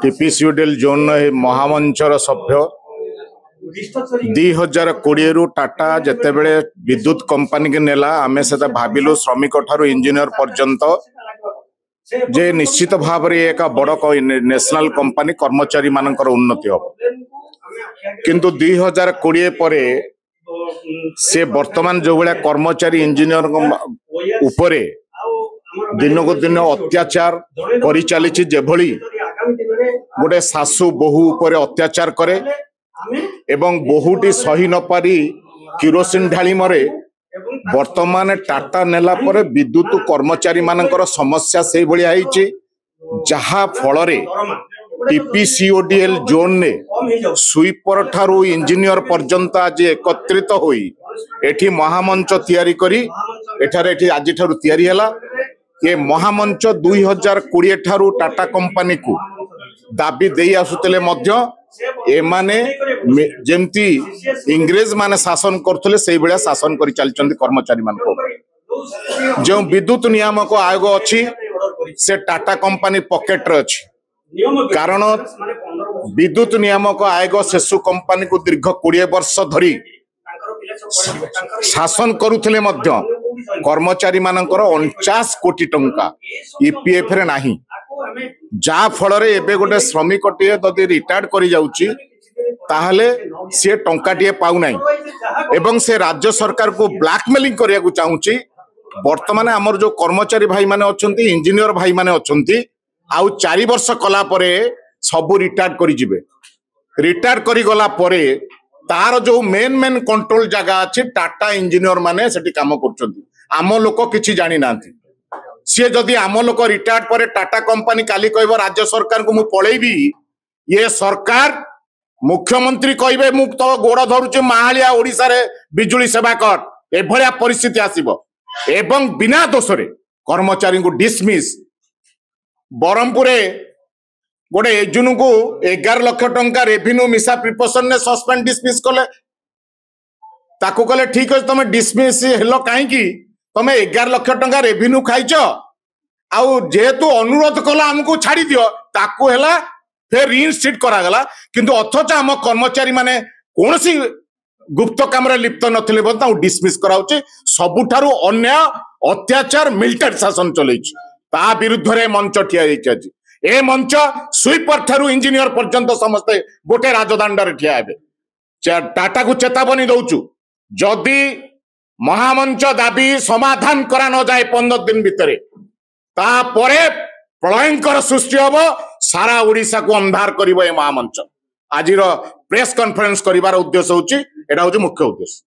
टीपीसीयूडीएल zone महामंचर सभ्य 2020 रु टाटा जितेबले विद्युत कंपनी के नेला आमे से भाविलु श्रमिक ठारू इंजीनियर पर्यंत जे निश्चित भाव में एक बड़ नेशनल कंपनी कर्मचारी मानकर उन्नति हम किंतु 2020 पर से वर्तमान जो भाया कर्मचारी इंजीनियर उपरे दिन को दिन अत्याचार करी चली जेभली गोटे सासु बहु उपर अत्याचार करे एवं बहुटी सही न पारी किरोसिन ढाली मरे वर्तमान टाटा नेला पर विद्युत कर्मचारी मानकर समस्या से भली आईची जहा फल रे टीपीसीयूडीएल जोन ने स्वीपर ठारू इंजीनियर पर्यंत आज एकत्रित होई एठी महामंच तैयारी करी एठारे आज ठारू तैयारी हला ये महामंच 2020 ठारू टाटा कंपनी को दाबी दे आसुतले मध्य एमाने जेमती इंग्रेज माने शासन करथले सेही बेला शासन करि चलचंदी कर्मचारी मान को जो विद्युत नियामक आयोग अछि से टाटा कंपनी पॉकेट रे अछि कारण विद्युत नियामक आयोग सेसु कंपनी को दीर्घ 20 वर्ष धरी शासन करुथले मध्य कर्मचारी मानकर 49 कोटी टंका ईपीएफ रे नाही जा फल रे एबे गोटे श्रमिक टिए जदि रिटायर्ड करि जाउची ताहले से टंका टिए पाउ नाही एवं से राज्य सरकार को ब्लैकमेलिंग करिया को चाहूची वर्तमान हमर जो कर्मचारी भाई माने अछंती इंजीनियर भाई माने अछंती आउ 4 वर्ष कला परे सब रिटायर्ड करि जिवे रिटायर्ड करि गला परे तार जो मेन कंट्रोल जगह अच्छी टाटा इंजीनियर माने सेठी काम करछंती आम लोक किछि जानि नांती सी जदि आम लोक रिटायर्ड पर टाटा कंपनी काली कहबो राज्य सरकार को मु पळेबी ये सरकार मुख्यमंत्री कहबे मु तो गोड़ धरुचे महालिया ओडिसा रे बिजुली सेवा कर ए भलिया परिस्थिति आसीबो एवं बिना दोषरे कर्मचारी को डिसमिस बरमपुरे गोटे एजुन को 11 लाख टंका रेवेन्यू मिसा प्रिपरेशन ने सस्पेंड डिसमिस कले ताको कले ठीक अछि तमे डिसमिस हेलो काहे की तमे 11 लाख टंका रेवेन्यू खाइछ आउ जेतु अनुरोध कला हमको छाड़ी दियो ताको हेला फिर रीइंस्टेट करा गला किंतु अथच हम कर्मचारी माने कोनसी गुप्त काम रे लिप्त नथिले बता डिसमिस कराउचे सबुठारु अन्याय अत्याचार मिलिटरी शासन चलैछ ता विरुद्ध रे मंच ठिया जाइछ ए मंच स्वीपर ठारू इंजीनियर पर्यंत समस्ते गोटे राजदंड रे ठिया हेबे टाटा को चेतावनी दउचु जदि महामंच दाबी समाधान करा न जाए 15 दिन भितरे ता परे प्रलयंकर सृष्टि हबो सारा ओडिसा को अंधार करिवो ए महामंच आजिर प्रेस कॉन्फ्रेंस करिवार उद्देश्य होची एटा होची मुख्य उद्देश्य।